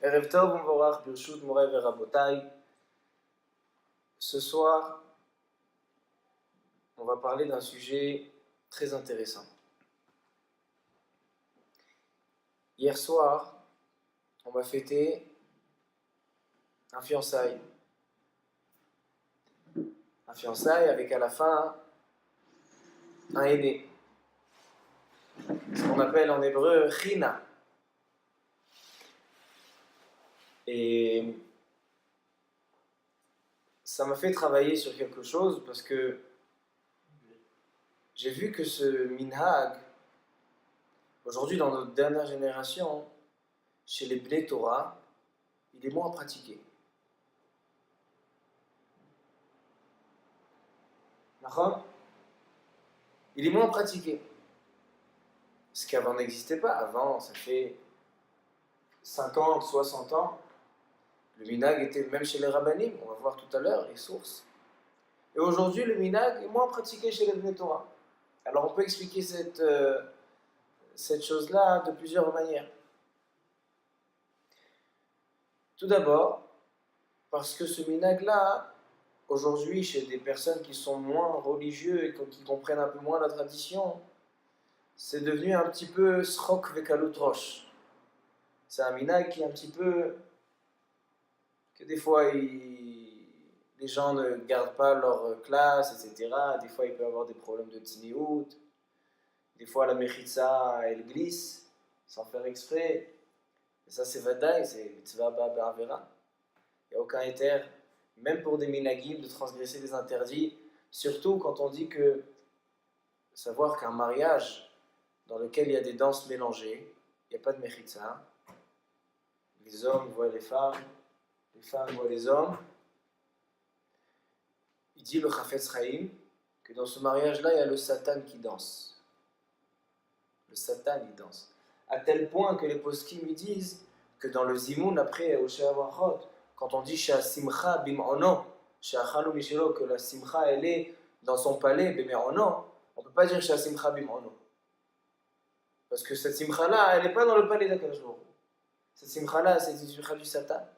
Erev Tov Umvorach Birshut Moray Verabotai. Ce soir, on va parler d'un sujet très intéressant. Hier soir, on va fêter un fiançailles. Un fiançailles avec à la fin un aîné. Ce qu'on appelle en hébreu china. Et ça m'a fait travailler sur quelque chose parce que j'ai vu que ce minhag, aujourd'hui dans notre dernière génération, chez les Bnei Torah, il est moins pratiqué. D'accord ? Il est moins pratiqué. Ce qui avant n'existait pas. Avant, ça fait 50, 60 ans, le minhag était même chez les rabbanim, on va voir tout à l'heure les sources. Et aujourd'hui, le minhag est moins pratiqué chez les Bnei Torah. Alors on peut expliquer cette chose-là de plusieurs manières. Tout d'abord, parce que ce minhag-là, aujourd'hui, chez des personnes qui sont moins religieux et qui comprennent un peu moins la tradition, c'est devenu un petit peu srok vekalut rosh. C'est un minhag qui est un petit peu... que des fois, les gens ne gardent pas leur classe, etc. Des fois, il peut y avoir des problèmes de tzniut. Des fois, la mechitza, elle glisse, sans faire exprès. Et ça, c'est vadaï, c'est mitzvah ba'avera. Il n'y a aucun éther, même pour des minagim, de transgresser les interdits. Surtout quand on dit que, savoir qu'un mariage dans lequel il y a des danses mélangées, il n'y a pas de mechitza. Les hommes voient les femmes voient les hommes. Il dit le Chafetz Chaim que dans ce mariage-là, il y a le Satan qui danse. Le Satan, il danse. À tel point que les poskim lui disent que dans le Zimoun, après, au She'avachot, quand on dit Shea Simcha bim'ono, She'achalu mishelo, que la Simcha, elle est dans son palais, bim'ono, on ne peut pas dire Shea Simcha bim'ono. Parce que cette Simcha-là, elle n'est pas dans le palais d'Akadosh Baruch Hu. Cette Simcha-là, c'est une Simcha du Satan.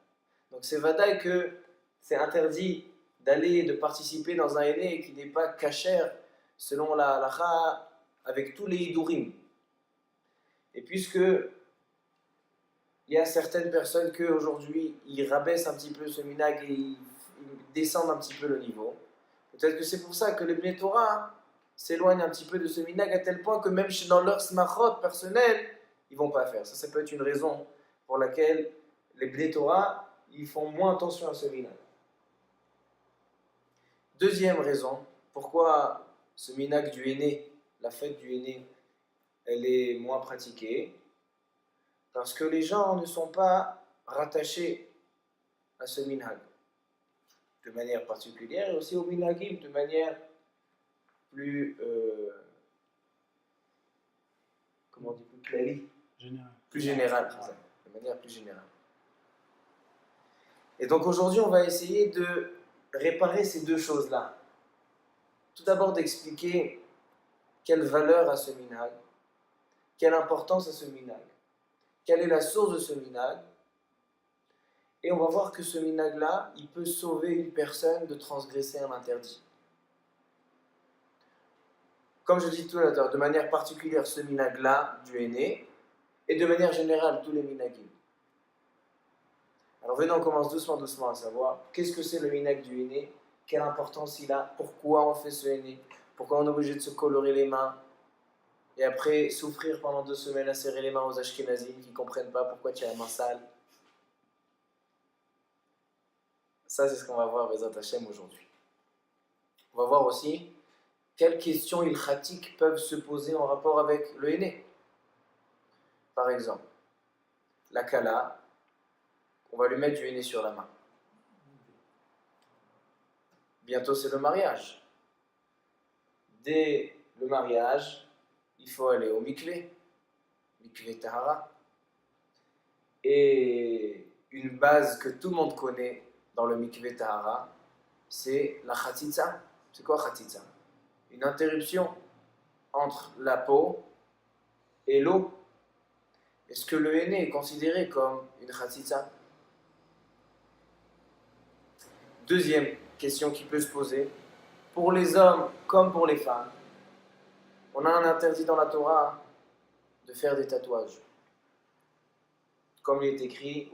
Donc c'est vadaï que c'est interdit d'aller, de participer dans un aîné qui n'est pas kasher selon la halacha avec tous les hidurim. Et puisque il y a certaines personnes qui aujourd'hui ils rabaissent un petit peu ce minhag et ils descendent un petit peu le niveau, peut-être que c'est pour ça que les Bnei Torah s'éloignent un petit peu de ce minhag à tel point que même dans leur smachot personnel, ils vont pas faire. Ça peut être une raison pour laquelle les Bnei Torah ils font moins attention à ce minhag. Deuxième raison, pourquoi ce minhag du aîné, la fête du aîné, elle est moins pratiquée, parce que les gens ne sont pas rattachés à ce minhag de manière particulière et aussi au minhagim de manière plus, comment on dit, plus clarie, plus générale, de manière plus générale. Et donc aujourd'hui, on va essayer de réparer ces deux choses-là. Tout d'abord d'expliquer quelle valeur a ce minhag, quelle importance a ce minhag, quelle est la source de ce minhag. Et on va voir que ce minhag-là, il peut sauver une personne de transgresser un interdit. Comme je dis tout à l'heure, de manière particulière, ce minhag-là du aîné, et de manière générale, tous les minhagim. Alors venez, on commence doucement à savoir qu'est-ce que c'est le minhag du aîné, quelle importance il a, pourquoi on fait ce aîné, pourquoi on est obligé de se colorer les mains, et après souffrir pendant 2 semaines à serrer les mains aux Ashkenazim qui ne comprennent pas pourquoi tu as la main sale. Ça, c'est ce qu'on va voir Bezat Hashem aujourd'hui. On va voir aussi quelles questions ilchatiques peuvent se poser en rapport avec le aîné. Par exemple, la kala, on va lui mettre du aîné sur la main. Bientôt, c'est le mariage. Dès le mariage, il faut aller au mikvé tahara. Et une base que tout le monde connaît dans le mikvé tahara, c'est la khatitza. C'est quoi khatitza ? Une interruption entre la peau et l'eau. Est-ce que le henné est considéré comme une khatsitsa? Deuxième question qui peut se poser, pour les hommes comme pour les femmes, on a un interdit dans la Torah de faire des tatouages. Comme il est écrit,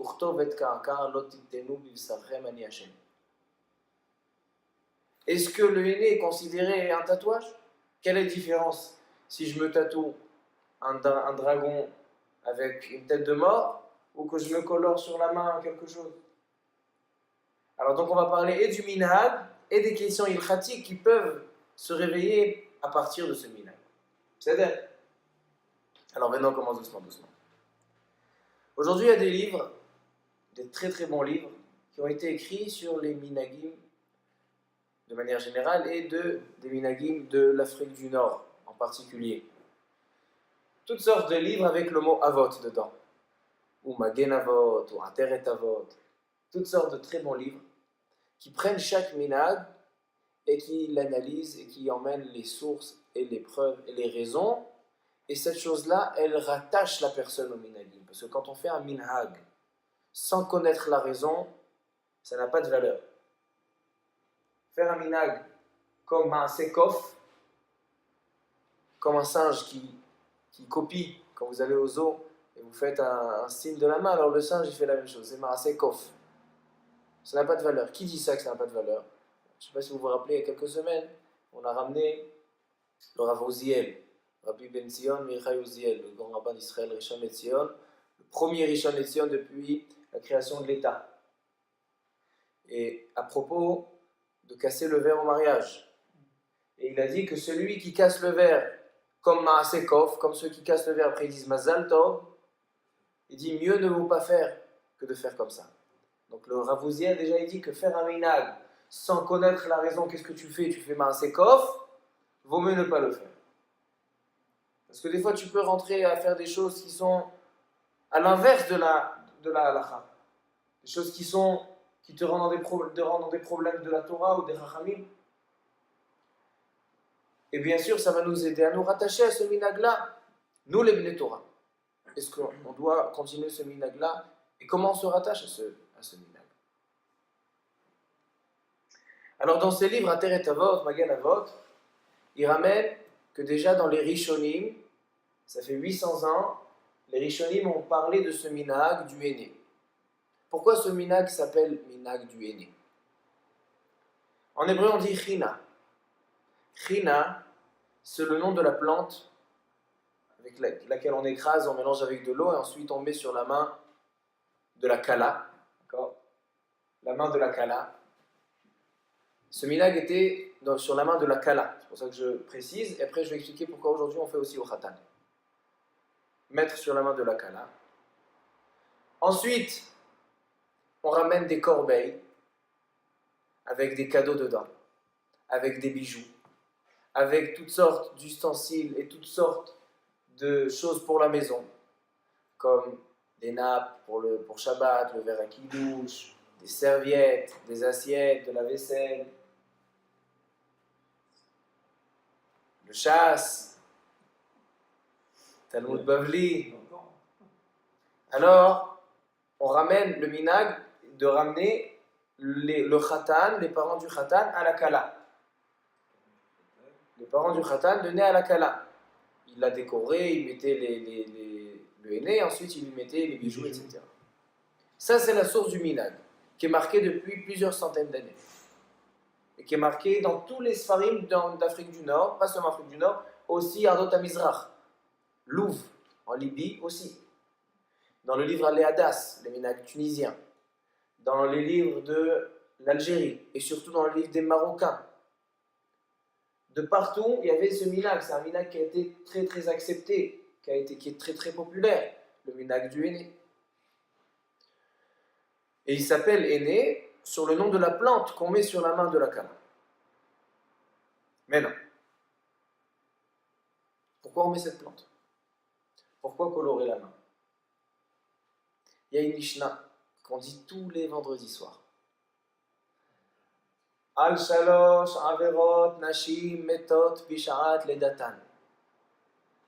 est-ce que le henné est considéré un tatouage? Quelle est la différence si je me tatoue un dragon avec une tête de mort ou que je me colore sur la main quelque chose? Alors donc on va parler et du minhag et des questions ilkhatiques qui peuvent se réveiller à partir de ce minhag. C'est-à-dire, alors maintenant on commence doucement. Aujourd'hui il y a des livres, des très très bons livres, qui ont été écrits sur les minhagim de manière générale et des minhagim de l'Afrique du Nord en particulier. Toutes sortes de livres avec le mot avot dedans, ou magen avot, ou ateret avot, toutes sortes de très bons livres qui prennent chaque minhag et qui l'analysent et qui emmènent les sources et les preuves et les raisons. Et cette chose-là, elle rattache la personne au minhagim. Parce que quand on fait un minhag sans connaître la raison, ça n'a pas de valeur. Faire un minhag comme un sekof, comme un singe qui copie, quand vous allez au zoo et vous faites un signe de la main, alors le singe il fait la même chose, c'est un sekof. Ça n'a pas de valeur. Qui dit ça que ça n'a pas de valeur? Je ne sais pas si vous vous rappelez, il y a quelques semaines, on a ramené le Rav Uziel, Rabbi Ben Zion Michai Uziel, le grand rabbin d'Israël, Rishon LeZion, le premier Rishon LeZion depuis la création de l'État. Et à propos de casser le verre au mariage, et il a dit que celui qui casse le verre comme Maasekov, comme ceux qui cassent le verre après ils disent Mazal Tov, il dit mieux ne vaut pas faire que de faire comme ça. Donc le Rav Uziel déjà il dit que faire un minhag sans connaître la raison, qu'est-ce que tu fais Maasekov, vaut mieux ne pas le faire. Parce que des fois tu peux rentrer à faire des choses qui sont à l'inverse de la halakha. Des choses qui te rendent dans des problèmes de la Torah ou des rachamim. Et bien sûr, ça va nous aider à nous rattacher à ce minhag-là, nous les Bnei Torah. Est-ce qu'on doit continuer ce minhag-là? Et comment on se rattache à ce minhag? Alors dans ces livres, Ateret Avot, Magen Avot, il ramène que déjà dans les Rishonim, ça fait 800 ans, les Rishonim ont parlé de ce minhag du henné. Pourquoi ce minhag s'appelle minhag du henné? En hébreu, on dit china. China, c'est le nom de la plante avec laquelle on écrase, on mélange avec de l'eau et ensuite on met sur la main de la kala. D'accord? La main de la kala. Ce minhag était sur la main de la kala. C'est pour ça que je précise. Et après, je vais expliquer pourquoi aujourd'hui on fait aussi au khatan. Mettre sur la main de la kala. Ensuite, on ramène des corbeilles avec des cadeaux dedans, avec des bijoux, avec toutes sortes d'ustensiles et toutes sortes de choses pour la maison, comme des nappes pour Shabbat, le verre à kidouche, des serviettes, des assiettes, de la vaisselle, le chasse, Talmud Bavli. Alors, on ramène le minhag de ramener le khatan, les parents du khatan, à la kala. Les parents du khatan venaient à la kala. Il l'a décoré, il mettait le henné, ensuite il lui mettait les bijoux, etc. Ça, c'est la source du minhag, qui est marquée depuis plusieurs centaines d'années. Et qui est marquée dans tous les sfarim d'Afrique du Nord, pas seulement Afrique du Nord, aussi Ardot HaMizrach, Louv, en Libye aussi. Dans le livre Al-Hadas, les minhag tunisiens. Dans les livres de l'Algérie, et surtout dans le livre des Marocains. De partout, il y avait ce minhag. C'est un minhag qui a été très très accepté, qui est très très populaire, le minhag du henné. Et il s'appelle henné sur le nom de la plante qu'on met sur la main de la kala. Mais non. Pourquoi on met cette plante? Pourquoi colorer la main? Il y a une Mishnah qu'on dit tous les vendredis soirs. Al shalosh averot nashim metot bishaat ledatan.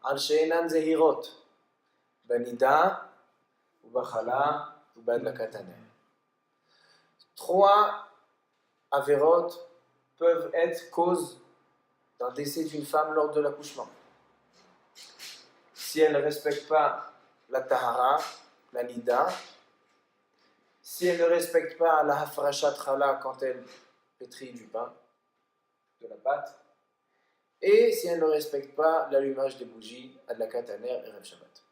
Al she'enan zehirot. Banida, ou Bachala, ou Badlakat Haner. 3 averot peuvent être cause d'un décès d'une femme lors de l'accouchement. Si elle ne respecte pas la tahara, la nida, si elle ne respecte pas la hafrashat chala quand elle pétrit du pain, de la pâte, et si elle ne respecte pas l'allumage des bougies, adlakat haner et rev shabbat.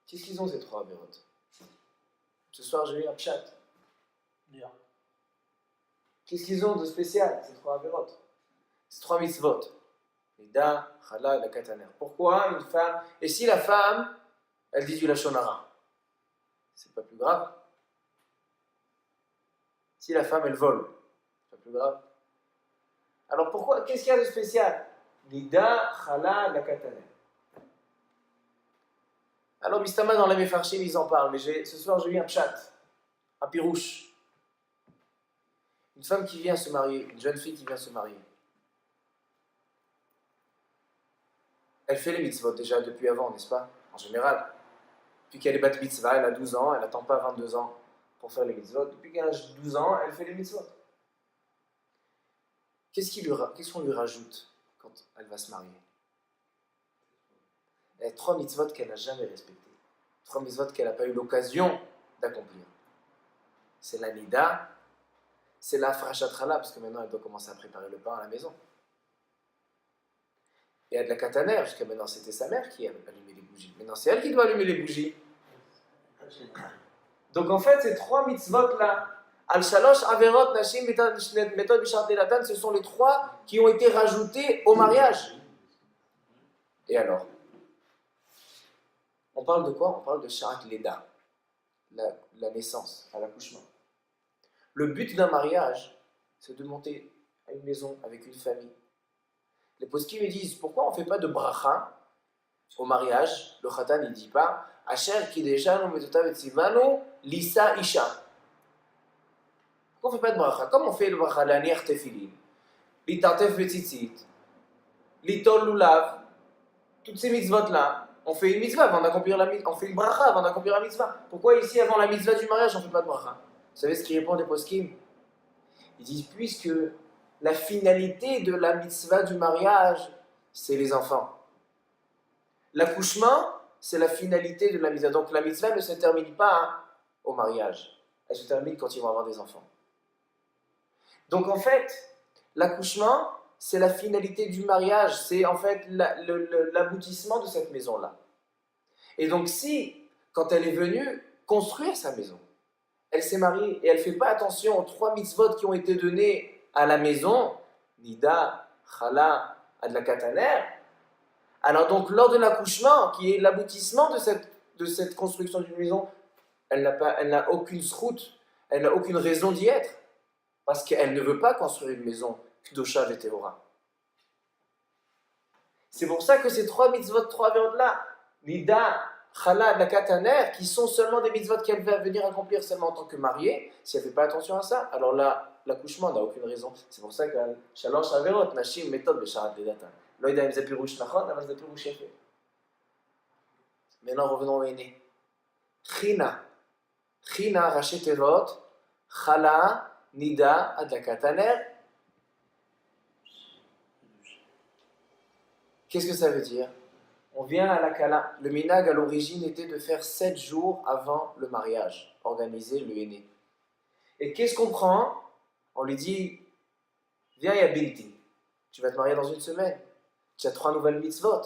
Qu'est-ce qu'ils ont ces 3 averot? Ce soir j'ai eu un chat. Qu'est-ce qu'ils ont de spécial, ces 3 averot? Ces 3 mitzvot. Nida, chala, la kataner. Pourquoi une femme? Et si la femme, elle dit du lashon hara, c'est pas plus grave? Si la femme, elle vole, c'est pas plus grave? Alors pourquoi? Qu'est-ce qu'il y a de spécial? Nida, chala, la kataner. Alors Bistama dans la Mefarshim, ils en parlent, mais ce soir j'ai eu un chat, un pirouche. Une femme qui vient se marier, une jeune fille qui vient se marier. Elle fait les mitzvot déjà depuis avant, n'est-ce pas? En général. Depuis qu'elle est bat mitzvah, elle a 12 ans, elle n'attend pas 22 ans pour faire les mitzvot. Depuis qu'elle a 12 ans, elle fait les mitzvot. Qu'est-ce qu'on lui rajoute quand elle va se marier? Elle a 3 mitzvot qu'elle n'a jamais respectées. 3 mitzvot qu'elle n'a pas eu l'occasion d'accomplir. C'est la nida, c'est la frachat chala, parce que maintenant elle doit commencer à préparer le pain à la maison. Et de la kataner, jusqu'à maintenant c'était sa mère qui allumait les bougies. Maintenant c'est elle qui doit allumer les bougies. Donc en fait ces 3 mitzvot là, al-shalosh averot nashim méthode bishart delatan, ce sont les 3 qui ont été rajoutés au mariage. Et alors, on parle de quoi? On parle de sharat leda, la naissance, à l'accouchement. Le but d'un mariage, c'est de monter à une maison avec une famille. Les poskim me disent, pourquoi on ne fait pas de bracha au mariage? Le khatan il ne dit pas Asher kideshanu metotav et tzivanu lisa isha. Pourquoi on ne fait pas de bracha? Comme on fait le bracha l'aniach tefilin, litartef betzitzit, litol lulav, toutes ces mitzvot là, on fait une mitzvah avant d'accomplir la mitzvah, on fait une bracha avant d'accomplir la mitzvah. Pourquoi ici avant la mitzvah du mariage on ne fait pas de bracha? Vous savez ce qu'ils répondent les poskim? Ils disent, puisque la finalité de la mitzvah du mariage, c'est les enfants. L'accouchement, c'est la finalité de la mitzvah. Donc la mitzvah ne se termine pas au mariage. Elle se termine quand ils vont avoir des enfants. Donc en fait, l'accouchement, c'est la finalité du mariage. C'est en fait l'aboutissement de cette maison-là. Et donc si, quand elle est venue construire sa maison, elle s'est mariée et elle ne fait pas attention aux 3 mitzvot qui ont été donnés à la maison, Nida, Chala, Adlakat Haner, alors donc lors de l'accouchement, qui est l'aboutissement de cette construction d'une maison, elle n'a aucune sroute, elle n'a aucune raison d'y être, parce qu'elle ne veut pas construire une maison Kdosha et Tehora. C'est pour ça que ces 3 mitzvot, 3 averot-là, Nida, Chala, Adlakat Haner, qui sont seulement des mitzvot qu'elle va venir accomplir seulement en tant que mariée, si elle ne fait pas attention à ça, alors là, l'accouchement n'a aucune raison. C'est pour ça que Shalosh Averot, Nashim, méthode, Besharat Ledatan. Lo yada im ze pirouche nachon, mais c'est pirouche yafé. Maintenant, revenons au aîné. China, raché tevot, Chala, Nida, Adlakat Haner. Qu'est-ce que ça veut dire? On vient à la Kala. Le minag à l'origine était de faire 7 jours avant le mariage, organiser le aîné. Et qu'est-ce qu'on prend? On lui dit, viens ya binti, tu vas te marier dans une semaine. Tu as 3 nouvelles mitzvot.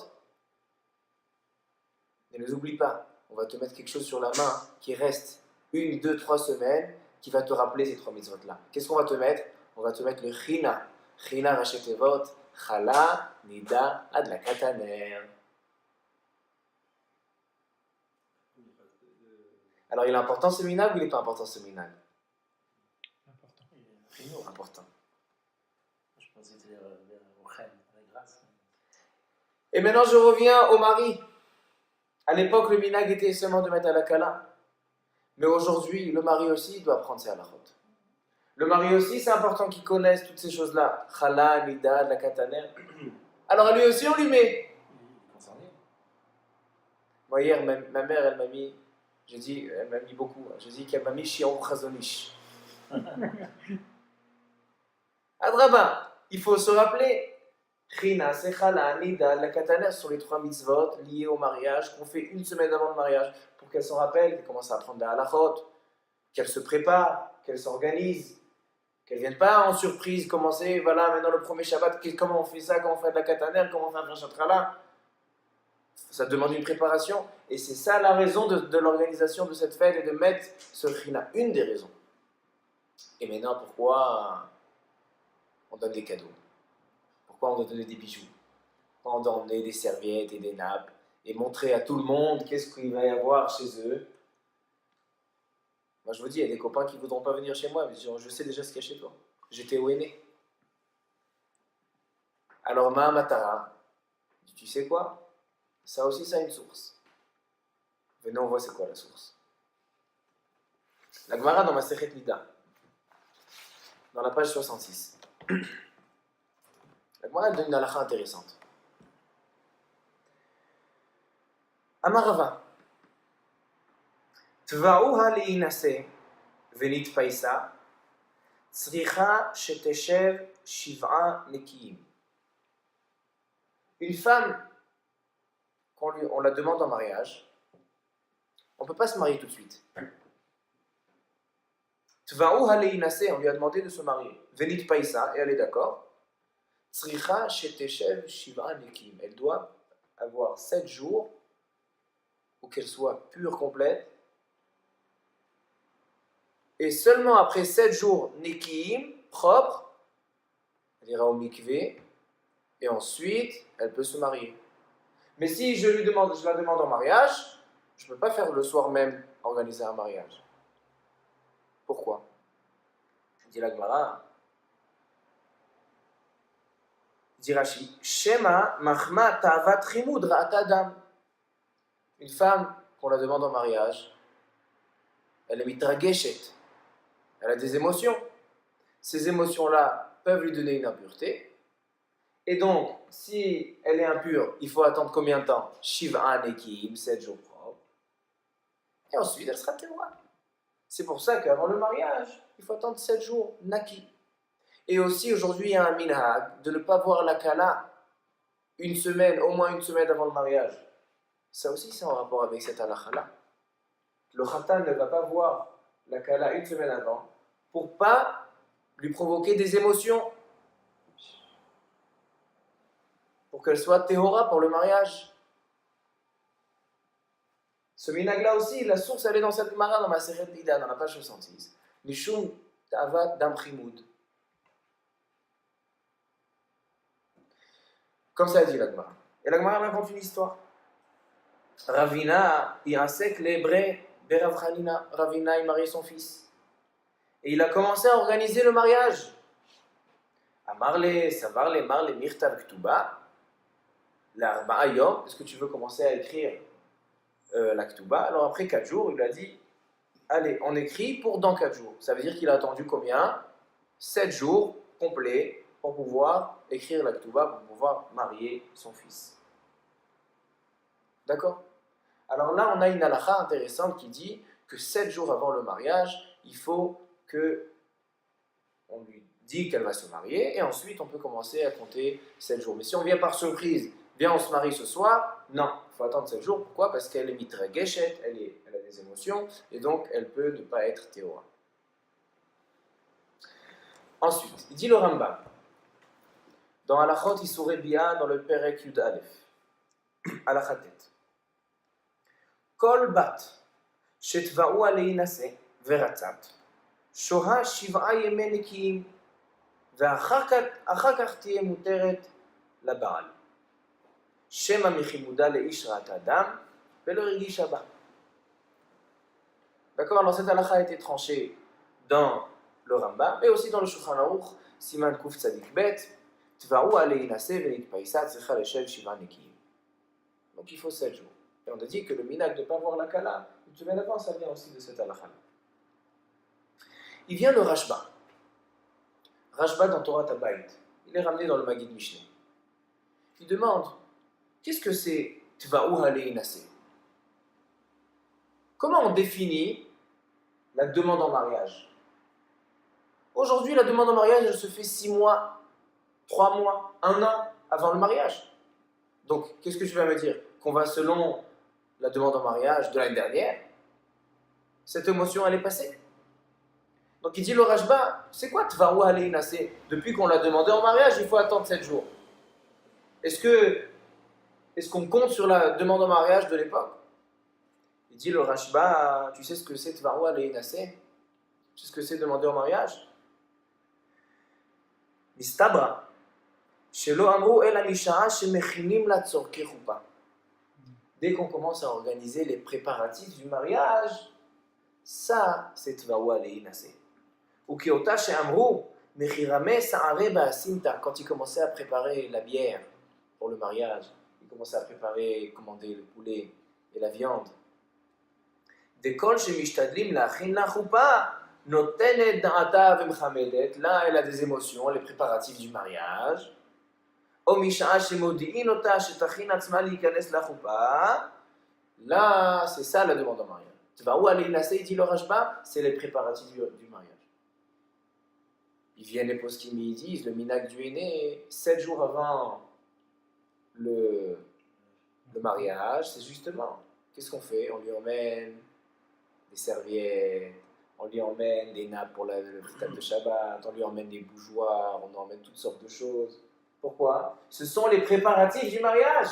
Ne les oublie pas. On va te mettre quelque chose sur la main qui reste 1, 2, 3 semaines, qui va te rappeler ces 3 mitzvot-là. Qu'est-ce qu'on va te mettre? On va te mettre le china. China raché tevot, chala, nida, adlakat haner. Alors, il est important ce minag ou il n'est pas important ce minag? Important. Je pensais que c'était au chêne, la grâce. Et maintenant, je reviens au mari. À l'époque, le minag était seulement de mettre à la kala. Mais aujourd'hui, le mari aussi doit prendre ses halachot. Le mari aussi, c'est important qu'il connaisse toutes ces choses-là. Chala, nida, la kataner. Alors, à lui aussi, on lui met. Moi, hier, ma mère, elle m'a mis, elle m'a mis beaucoup. J'ai dit qu'elle m'a mis Shior Chazonish. Adraba, il faut se rappeler. China, Sechala, Nida, la Katana sont les 3 mitzvot liés au mariage qu'on fait une semaine avant le mariage pour qu'elle s'en rappelle, qu'elle commence à apprendre la halachot, qu'elle se prépare, qu'elle s'organise, qu'elle ne vienne pas en surprise commencer, voilà, maintenant le premier Shabbat, comment on fait ça, comment on fait de la Katana, comment on fait un Chatrala. Ça demande une préparation et c'est ça la raison de l'organisation de cette fête et de mettre ce China, une des raisons. Et maintenant, pourquoi on donne des cadeaux? Pourquoi on doit donner des bijoux? Pourquoi on doit emmener des serviettes et des nappes et montrer à tout le monde qu'est-ce qu'il va y avoir chez eux? Moi je vous dis, il y a des copains qui ne voudront pas venir chez moi, mais je sais déjà ce qu'il y a chez toi. J'étais où est né. Alors Mahamatara, tu sais quoi? Ça aussi ça a une source. Venez on voit c'est quoi la source. La Gemara dans Masechet Nida, dans la page 66. La Gemara donne une halakha intéressante. Amarava. Tva'uha li'inase venitpaisa tzricha sheteshev shiv'a nekiyim. Une femme, quand on la demande en mariage, on ne peut pas se marier tout de suite. Tva'uha li'inase, on lui a demandé de se marier. Venitpaisa, et elle est d'accord. Tzricha sheteshev shiv'a nekiyim. Elle doit avoir 7 jours pour qu'elle soit pure, complète. Et seulement après 7 jours Nekiim, propre, elle ira au mikvé, et ensuite, elle peut se marier. Mais si je la demande en mariage, je ne peux pas faire le soir même organiser un mariage. Pourquoi? Dit la Gemara. Dit Rashi, Shema machma ta'avat rimud ra'at adam. Une femme qu'on la demande en mariage, elle est mitrageshet. Elle a des émotions. Ces émotions-là peuvent lui donner une impureté. Et donc, si elle est impure, il faut attendre combien de temps? Shiv'a nekim, 7 jours propres. Et ensuite, elle sera témoin. C'est pour ça qu'avant le mariage, il faut attendre 7 jours naki. Et aussi, aujourd'hui, il y a un minhag de ne pas voir la kala au moins une semaine avant le mariage. Ça aussi, c'est en rapport avec cette halakha-là. Le khatan ne va pas voir la kala une semaine avant pour pas lui provoquer des émotions, pour qu'elle soit téhora pour le mariage. Ce minhag-là aussi, la source elle est dans cette Gemara, dans ma Masechet Nida, dans la page 66. Mishum ta'avat dam chimoud. Comme ça dit la Gemara. Et la Gemara raconte une histoire. Ravina, Irasek, l'hébreu, Berav Hanina. Ravina, il marie son fils. Et il a commencé à organiser le mariage. Amarle, Savarle, Marle, Mirtav, Ktuba. L'Arba'a Yom, est-ce que tu veux commencer à écrire la Ktuba? Alors après 4 jours, il a dit, allez, on écrit pour dans 4 jours. Ça veut dire qu'il a attendu combien? 7 jours complets pour pouvoir écrire la Ktuba, pour pouvoir marier son fils. D'accord? Alors là, on a une halakha intéressante qui dit que 7 jours avant le mariage, il faut on lui dit qu'elle va se marier et ensuite on peut commencer à compter 7 jours. Mais si on vient par surprise, viens on se marie ce soir, non, il faut attendre 7 jours. Pourquoi? Parce qu'elle est mitra geshet, elle a des émotions et donc elle peut ne pas être théora. Ensuite, il dit le Rambam, dans Halachot Isurei Bia, dans le Perek Yud Aleph, Halachatet. Kol bat shetva'u aleinase veratzat שוהה 7 ימי נקיים, ואחר כך תהיה מותרת לבעל. שמא מחימודה לאיש רעת אדם, ולא הרגישה בה. D'accord, alors cette halakha a été tranchée dans le Rambam, et aussi dans le Shulchan Aruch, Siman Kuf Tzadik Bet, Tva'u aleinase venitpaisa tzricha leshev 7 nekiyim. Donc il faut 7 jours. Et on a dit que le minhag de ne pas voir la kala, une semaine avant, ça vient aussi de cette halakha. Il vient le Rashba. Rashba dans Torah Tabaït. Il est ramené dans le Maggid Mishneh. Il demande, qu'est-ce que c'est Tva'u haleinase? Comment on définit la demande en mariage? Aujourd'hui, la demande en mariage, elle se fait 6 mois, 3 mois, 1 an avant le mariage. Donc, qu'est-ce que tu vas me dire? Qu'on va selon la demande en mariage de l'année dernière, cette émotion, elle est passée. Donc, il dit le Rajba, c'est quoi Tvarou Aleinase? Depuis qu'on l'a demandé en mariage, il faut attendre 7 jours. Est-ce qu'on compte sur la demande en mariage de l'époque? Il dit le Rajba, tu sais ce que c'est Tvarou Aleinase? Tu sais ce que c'est demander en mariage? Mistabra. Shelo amrou el amishaa shemechinim la tzorke chupa. Dès qu'on commence à organiser les préparatifs du mariage, ça, c'est Tvarou Aleinase. Ou kiota chez amrou mechirame sa'are ba'asimta. Quand il commençait à préparer la bière pour le mariage, il commençait à commander le poulet et la viande. Dekol shemishtadlim la'achin la chupa. Notenet da'ata v'mchamedet. Là, elle a des émotions, les préparatifs du mariage. O mishaa shemodi'in ota shetachin atzma likanes la chupa. Là, c'est ça la demande en mariage. Tvarou aleinase, dit le Rajba, c'est les préparatifs du mariage. Ils viennent les poskim, ils disent, le minag du aîné, 7 jours avant le mariage, c'est justement, qu'est-ce qu'on fait? On lui emmène des serviettes, on lui emmène des nappes pour le fritat de Shabbat, on lui emmène des bougeoirs, on lui emmène toutes sortes de choses. Pourquoi? Ce sont les préparatifs du mariage.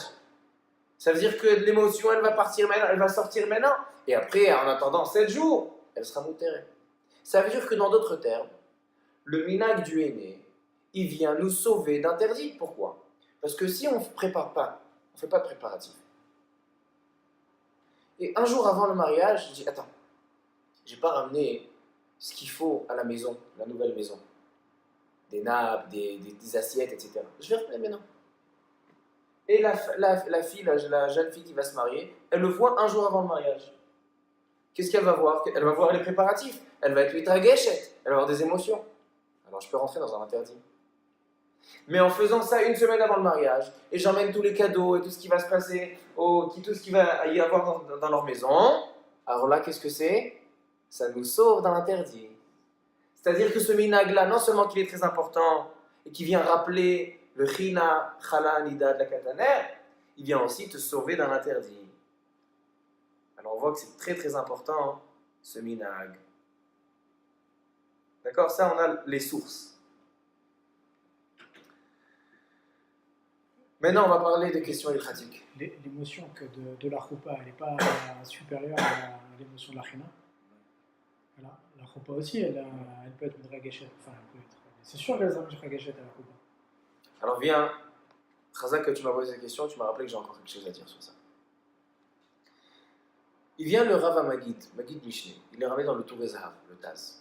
Ça veut dire que l'émotion, elle va partir maintenant, elle va sortir maintenant. Et après, en attendant 7 jours, elle sera moutérée. Ça veut dire que dans d'autres termes, le minag du aîné, il vient nous sauver d'interdits. Pourquoi? Parce que si on ne prépare pas, on ne fait pas de préparatifs. Et un jour avant le mariage, je dis, attends, je n'ai pas ramené ce qu'il faut à la maison, la nouvelle maison. Des nappes, des assiettes, etc. Je vais ramener maintenant. Et la fille, la jeune fille qui va se marier, elle le voit un jour avant le mariage. Qu'est-ce qu'elle va voir? Elle va voir les préparatifs. Elle va être mitrageshet. Elle va avoir des émotions. Alors je peux rentrer dans un interdit. Mais en faisant ça 1 semaine avant le mariage, et j'emmène tous les cadeaux et tout ce qui va se passer, tout ce qui va y avoir dans leur maison, alors là, qu'est-ce que c'est? Ça nous sauve dans l'interdit. C'est-à-dire que ce minag-là, non seulement qu'il est très important, et qui vient rappeler le china, chala, nida de la kataner, il vient aussi te sauver dans l'interdit. Alors on voit que c'est très très important, ce minag. D'accord? Ça, on a les sources. Maintenant, on va parler des questions pratiques. L'émotion que de la choupa, elle n'est pas supérieure à l'émotion de la china. Voilà. La choupa aussi, elle peut être midrageshet. Enfin, c'est sûr qu'elle est midrageshet à la choupa. Alors viens, Khazak, que tu m'as posé cette question, tu m'as rappelé que j'ai encore quelque chose à dire sur ça. Il vient le Rav Magid Mishneh, il est ramené dans le Tour Zahav, le Taz.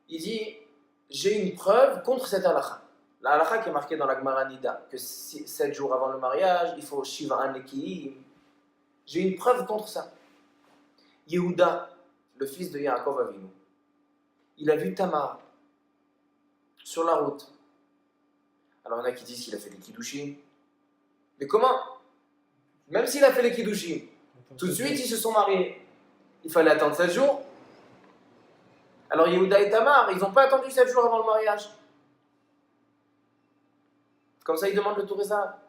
Il dit, j'ai une preuve contre cette halakha. La halakha qui est marquée dans la Gemara Nida, que 7 jours avant le mariage, il faut Shiva'an Lekiyim. J'ai une preuve contre ça. Yehuda, le fils de Yaakov Avinu, il a vu Tamar sur la route. Alors il y en a qui disent qu'il a fait les Kiddushim. Mais comment? Même s'il a fait les Kiddushim, tout de suite ils se sont mariés. Il fallait attendre 7 jours. Alors Yehuda et Tamar, ils n'ont pas attendu 7 jours avant le mariage. Comme ça, ils demandent le Touréza.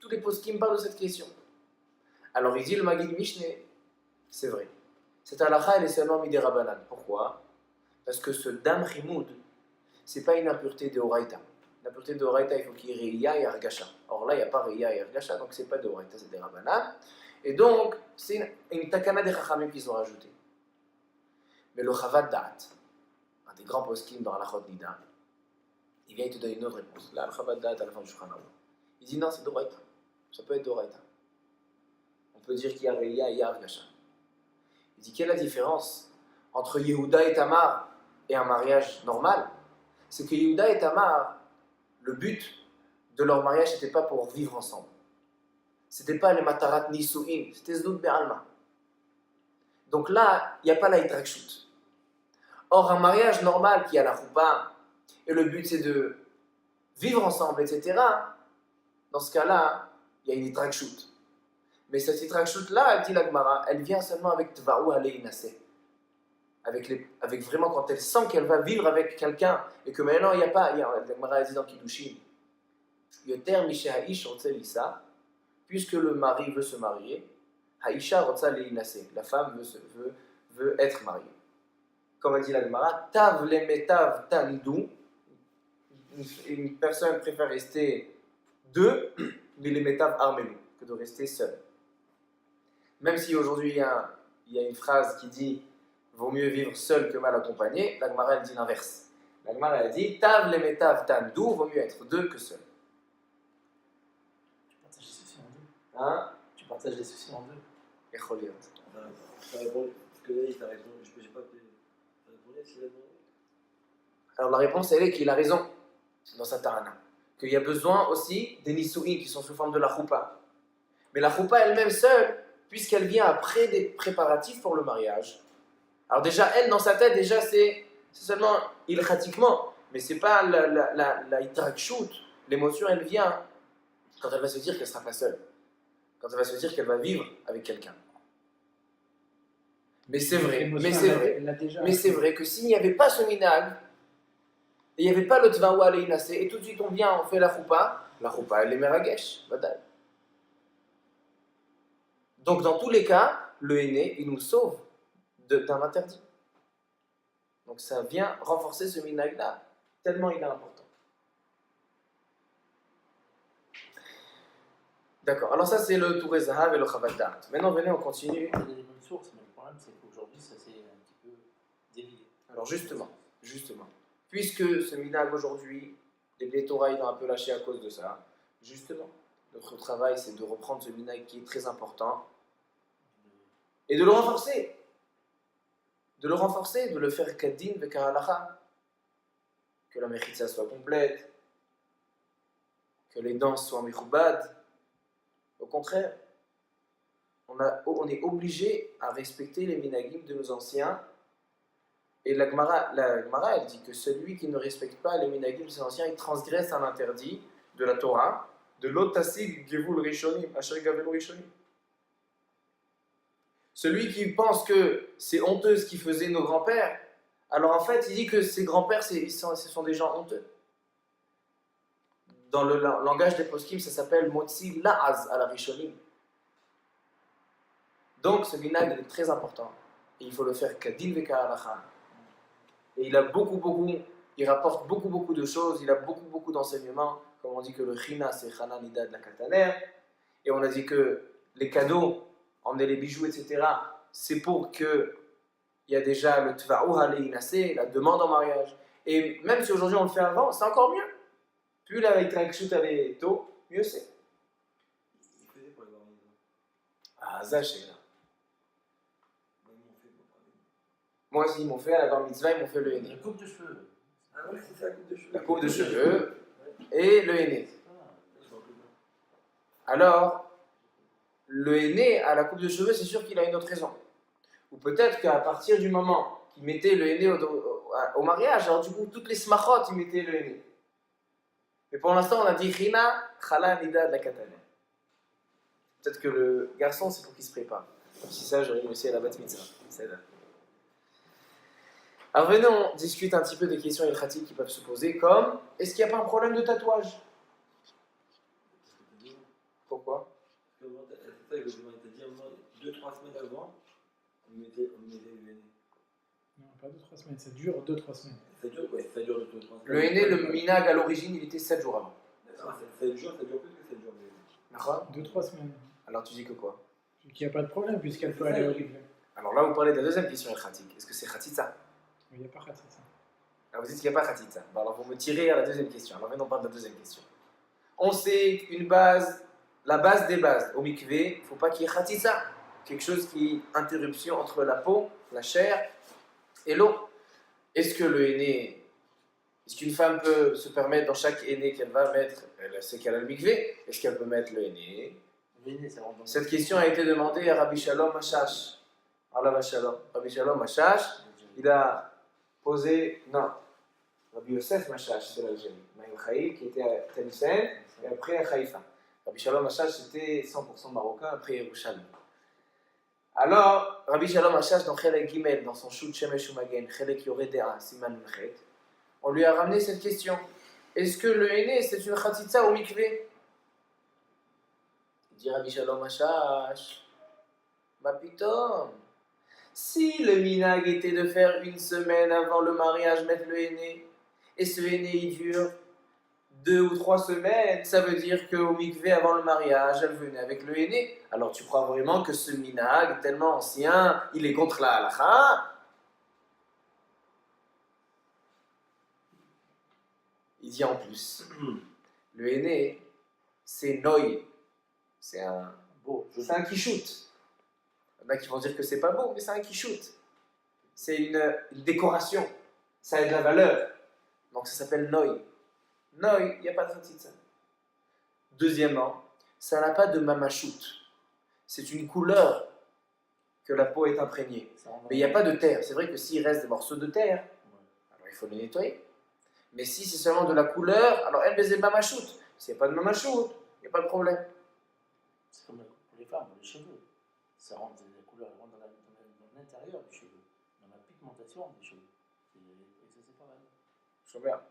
Tous les poskim parlent de cette question. Alors il dit le Magid Mishneh, c'est vrai. Cette halakha, elle est seulement midé Rabbanan. Pourquoi? Parce que ce dam chimoud, c'est pas une impureté de Horaïta. L'impureté de Horaïta, il faut qu'il y ait Reya et Argasha. Or là, il n'y a pas Reya et Argasha, donc c'est pas de Horaïta, c'est des Rabbanan. Et donc, c'est une takana des Chachamim qu'ils ont rajouté. Mais le Chavad Da'at, un des grands poskim dans Halachot Nida, il vient, il te donne une autre réponse. Là, le Chavad Da'at à la fin du Shulchan Aruch. Il dit non, c'est d'Horaïta. Ça peut être d'Horaïta. On peut dire qu'il y a Reya et il y a Argasha. Il dit quelle est la différence entre Yehuda et Tamar et un mariage normal? C'est que Yehuda et Tamar, le but de leur mariage, c'était pas pour vivre ensemble. C'était pas les matarat nisu'in, c'était znout be'alma. Donc là, il n'y a pas la hitrakshut. Or, un mariage normal qui a la choupa, et le but c'est de vivre ensemble, etc., dans ce cas-là, il y a une hitrakshut. Mais cette Yitrachshut-là, elle dit la Gemara, elle vient seulement avec Tva'u Alei Naseh. Avec vraiment quand elle sent qu'elle va vivre avec quelqu'un et que maintenant il n'y a pas, la Gemara dit dans Kiddushin, Yoter Mishe Ha'ish Rotze Lisa, puisque le mari veut se marier, Haïsha Rotza Lei Naseh, la femme veut être mariée. Comme a dit la Gemara, Tav lemetav tandu, une personne préfère rester deux, mais les metav armelu, que de rester seul. Même si aujourd'hui il y a une phrase qui dit vaut mieux vivre seul que mal accompagné, la Gemara elle dit l'inverse. La Gemara elle dit Tav lemetav tandu, vaut mieux être deux que seul. Tu partages les soucis en deux. Hein? Tu partages les soucis en deux. Et Choliot. T'as répondu, parce que là, t'as répondu, je sais pas, t'as répondu à ce qu'il a demandé. Alors la réponse elle est qu'il a raison dans sa tarana. Qu'il y a besoin aussi des nisouïs qui sont sous forme de la choupa. Mais la choupa elle-même seule, puisqu'elle vient après des préparatifs pour le mariage. Alors déjà, elle, dans sa tête, déjà c'est seulement ilchatiquement, mais c'est pas la itrakshut. L'émotion, elle vient quand elle va se dire qu'elle sera pas seule. Quand elle va se dire qu'elle va vivre avec quelqu'un. Mais c'est vrai, mais c'est vrai que s'il n'y avait pas ce minag, et il n'y avait pas le Tva'u Alei Naseh, et tout de suite on vient, on fait la choupa elle est meragesh, badal. Donc dans tous les cas, le henné, il nous sauve d'un interdit. Donc ça vient renforcer ce minag-là, tellement il est important. D'accord, alors ça c'est le Touré Zahav et le Chavad Da'at. Maintenant venez, on continue. Il y a des bonnes sources, mais le problème c'est qu'aujourd'hui ça s'est un petit peu dévié. Alors justement, puisque ce minag aujourd'hui, les Blétorah ils ont un peu lâché à cause de ça, justement, notre travail c'est de reprendre ce minag qui est très important et de le renforcer. De le faire kadin vekahalacha, que la mechitza soit complète, que les danses soient michoubad. Au contraire, on est obligé à respecter les minagim de nos anciens. Et la Gemara, elle dit que celui qui ne respecte pas les minagim de ses anciens, il transgresse un interdit de la Torah, de l'otasig gevul rishonim, asher gavelu rishonim. Celui qui pense que c'est honteux ce qu'ils faisaient nos grands-pères, alors en fait, il dit que ses grands-pères, ce sont des gens honteux. Dans le langage des poskim, ça s'appelle motzi la'az à la rishonim. Donc ce minag est très important. Et il faut le faire kadin vekahalacha. Et il rapporte beaucoup de choses, il a beaucoup d'enseignements, comme on dit que le china c'est chana nida de la kataner, et on a dit que les cadeaux, emmener les bijoux, etc., c'est pour que il y a déjà le tva'u alei naseh, la demande en mariage. Et même si aujourd'hui on le fait avant, c'est encore mieux. Plus la itrakshut elle est tôt, mieux c'est. Il faisait pour les voir maison. Ah, zaché là. Même on fait pour parler. Moi aussi, ils m'ont fait à la bar mitzvah, ils m'ont fait le La henné. coupe de cheveux. Ah ouais, c'est ça, la coupe de cheveux. La coupe de cheveux et le henné. Ah, Je m'en rappelle pas. Alors, le henné à la coupe de cheveux, c'est sûr qu'il a une autre raison. Ou peut-être qu'à partir du moment qu'il mettait le henné au mariage, alors du coup, toutes les smachot, ils mettaient le henné. Mais pour l'instant, on a dit China, Chala, Nida de la Katane. Peut-être que le garçon, c'est pour qu'il se prépare. Comme si ça, j'aurais aussi à la bat mitzvah. C'est là. Alors venez, on discute un petit peu des questions ilchatiques qui peuvent se poser, comme est-ce qu'il n'y a pas un problème de tatouage? Pourquoi? C'est ça que je t'a dit, 2-3 semaines avant, on mettait le henné. Non, pas 2-3 semaines, ça dure 2-3 semaines. Ça dure 2-3 semaines. Le henné, le minag à l'origine, il était 7 jours avant. Ça dure plus que 7 jours. D'accord? 2-3 semaines. Alors tu dis que quoi? Qu'il n'y a pas de problème puisqu'elle peut aller au rivet. Alors là, vous parlez de la deuxième question ilchatique. Est-ce que c'est khatitza? Il n'y a pas de ça. Alors vous dites qu'il n'y a pas khatitza. Bon, alors vous me tirez à la deuxième question. Alors maintenant, on parle de la deuxième question. On sait qu'une base, la base des bases, au mikvé, il ne faut pas qu'il y ait khatitza. Quelque chose qui est interruption entre la peau, la chair et l'eau. Est-ce que le henné, est-ce qu'une femme peut se permettre dans chaque henné qu'elle va mettre, elle sait qu'elle a le mikvé, est-ce qu'elle peut mettre le henné? le henné, ça rentre dans Cette question a été demandée à Rabbi Shalom Mashash. Allah Shalom. Rabbi Shalom Mashash, il a posé, non, Rabbi Yosef Mashash, c'est l'Algérie. Maïm Khaïl qui était à Tlemcen et après à Haïfa. Rabbi Shalom Hachash, c'était 100% marocain après Yerushalmi. Alors, Rabbi Shalom Hachash, dans Chelek Gimel, dans son Shoot Shemesh Umagen, Chelek Yoredea, Siman Mchet, on lui a ramené cette question. Est-ce que le henné, c'est une khatitsa ou mikvé? Il dit Rabbi Shalom Hachash, ma pitom. Si le minag était de faire une semaine avant le mariage, mettre le henné, et ce henné il dure 2 ou 3 semaines, ça veut dire qu'au mikvé avant le mariage, elle venait avec le henné. Alors tu crois vraiment que ce minag, tellement ancien, il est contre la halakha? Il dit en plus, le henné, c'est noy, c'est un quichout. Il y en a qui vont dire que c'est pas beau, mais c'est un quichout. C'est une décoration, ça a de la valeur. Donc ça s'appelle noy. Noy, il n'y a pas de khatitsa. Deuxièmement, ça n'a pas de mamachout. C'est une couleur que la peau est imprégnée. Mais il n'y a pas de terre. C'est vrai que s'il reste des morceaux de terre, alors il faut les nettoyer. Mais si c'est seulement de la couleur, alors elle baisait le mamachout. S'il n'y a pas de mamachout, il n'y a pas de problème. C'est comme pour les femmes, pour les cheveux. Ça rentre, la couleur rentre dans l'intérieur des cheveux, dans la pigmentation des cheveux. Et ça, c'est pas mal. Chômeur.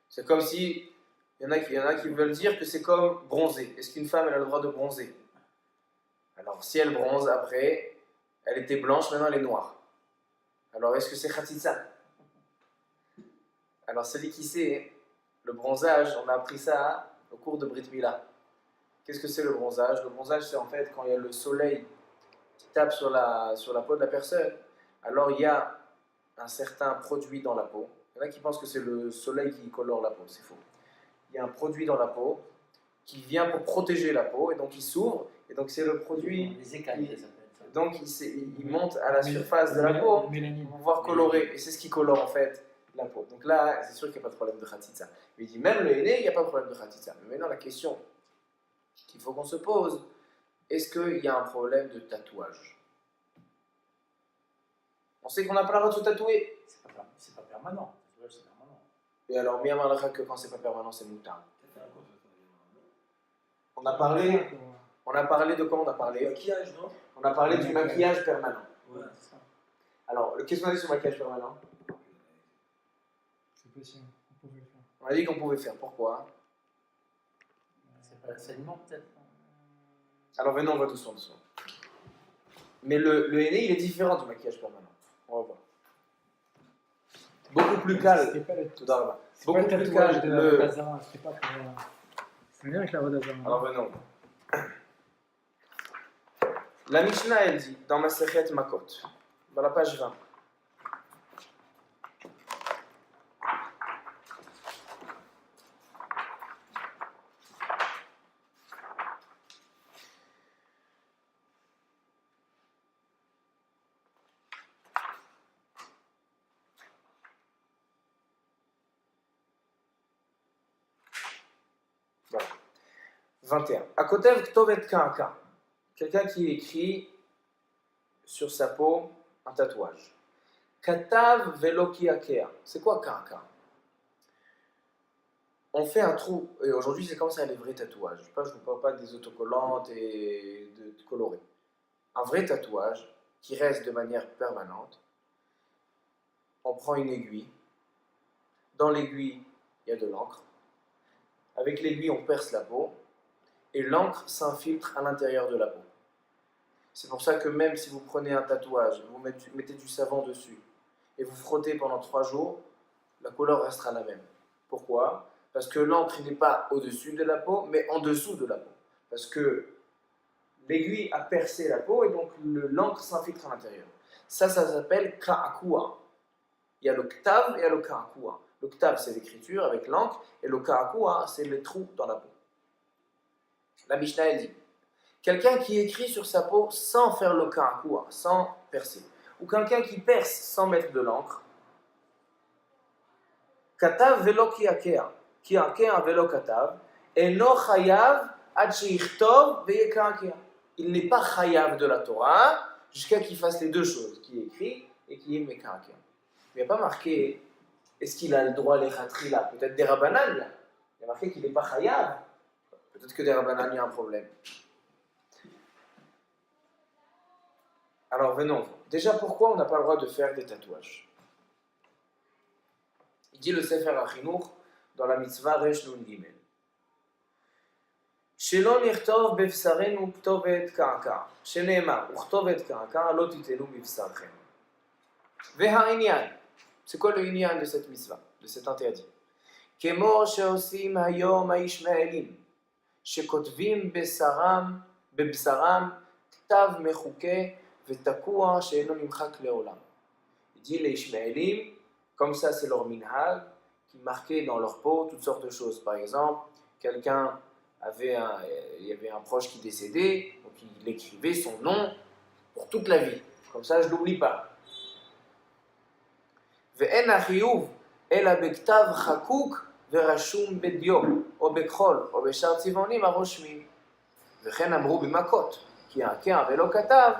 C'est comme si, il y en a qui veulent dire que c'est comme bronzer. Est-ce qu'une femme elle a le droit de bronzer? Alors si elle bronze après, elle était blanche, maintenant elle est noire. Alors est-ce que c'est khatitsa? Alors celui qui sait, le bronzage, on a appris ça au cours de Brit Mila. Qu'est-ce que c'est le bronzage? Le bronzage, c'est en fait quand il y a le soleil qui tape sur la peau de la personne, alors il y a un certain produit dans la peau. Il y en a qui pensent que c'est le soleil qui colore la peau, c'est faux. Il y a un produit dans la peau qui vient pour protéger la peau, et donc il s'ouvre, et donc c'est le produit... Les écailles, ça s'appelle ça. Donc il monte à la surface de la peau pour pouvoir colorer, et c'est ce qui colore en fait la peau. Donc là, c'est sûr qu'il n'y a pas de problème de khatitsa. Mais il dit même le henné, il n'y a pas de problème de khatitsa. Mais maintenant la question qu'il faut qu'on se pose, est-ce qu'il y a un problème de tatouage? On sait qu'on n'a pas le droit de se tatouer. C'est pas permanent. C'est permanent. Et alors, bien malgré que quand c'est pas permanent, c'est moutard. On a parlé de quoi on a parlé? Maquillage, non? On a parlé du maquillage permanent. Ouais. C'est ça. Alors, qu'est-ce qu'on a dit sur le maquillage permanent? C'est possible, on pouvait le faire. On a dit qu'on pouvait faire. Pourquoi? C'est pas l'enseignement, peut-être. Alors, venons, on va doucement. Mais le henné, il est différent du maquillage permanent. On va voir. Beaucoup plus calme. C'était pas le Tout d'abord. c'est pas Beaucoup le plus tatouage calme. de la Vodazara, c'était pas pour... C'est bien avec la Vodazara. Alors, venons. La Mishnah, elle dit, dans Masechet Makot, dans la page 20, voilà. 21. Akotev Ktovet Ka'aka. Quelqu'un qui écrit sur sa peau un tatouage. Katav Veloki Akea. C'est quoi Ka'aka? On fait un trou, et aujourd'hui c'est comme ça les vrais tatouages. Je ne parle pas des autocollantes et de colorés. Un vrai tatouage qui reste de manière permanente. On prend une aiguille. Dans l'aiguille, il y a de l'encre. Avec l'aiguille, on perce la peau. Et l'encre s'infiltre à l'intérieur de la peau. C'est pour ça que même si vous prenez un tatouage, vous mettez du savon dessus et vous frottez pendant 3 jours, la couleur restera la même. Pourquoi? Parce que l'encre n'est pas au-dessus de la peau, mais en dessous de la peau. Parce que l'aiguille a percé la peau et donc l'encre s'infiltre à l'intérieur. Ça s'appelle ka'akua. Il y a le ktav et il y a le ka'akua. Le ktav, c'est l'écriture avec l'encre, et le ka'akua, c'est les trous dans la peau. La Mishnah, elle dit, quelqu'un qui écrit sur sa peau sans faire le ka'akua, sans percer, ou quelqu'un qui perce sans mettre de l'encre, katav velo ki'akea, ki'akea velo katav, eno chayav ad sheichtov veye ka'akea. Il n'est pas chayav de la Torah jusqu'à qu'il fasse les deux choses, qui écrit et qui est meka'akea. Il n'y a pas marqué, est-ce qu'il a le droit les khatri là? Peut-être des rabbanan là. Il y a marqué qu'il n'est pas chayav. Peut-être que des Rabbanan, il y a un problème. Alors venons. Déjà, pourquoi on n'a pas le droit de faire des tatouages? Il dit le Sefer HaChinuch dans la mitzvah Resh Nun Gimel. שלא נכתוב בבשרנו כתובת קעקע, שנאמר, וכתובת קעקע לא תיתנו בבשרכם. והעניין, c'est quoi le עניין de cette mitzvah, de cet interdit? כמו שעושים היום הישמעאלים, שכותבים בבשרם כתב מחוקה ותקוע שאינו נמחק לעולם. Il dit les Ishmaélim, comme ça c'est leur minhag, qui marquaient dans leur peau toutes sortes de choses. Par exemple, quelqu'un il y avait un proche qui décédait, donc il écrivait son nom pour toute la vie. Comme ça, je ne l'oublie pas. ואין החיוב אלא בכתב חקוק ורשום בדיו, או בכחול, או בשאר צבעונים הרושמים. וכן אמרו במכות, כי העקע ולא כתב,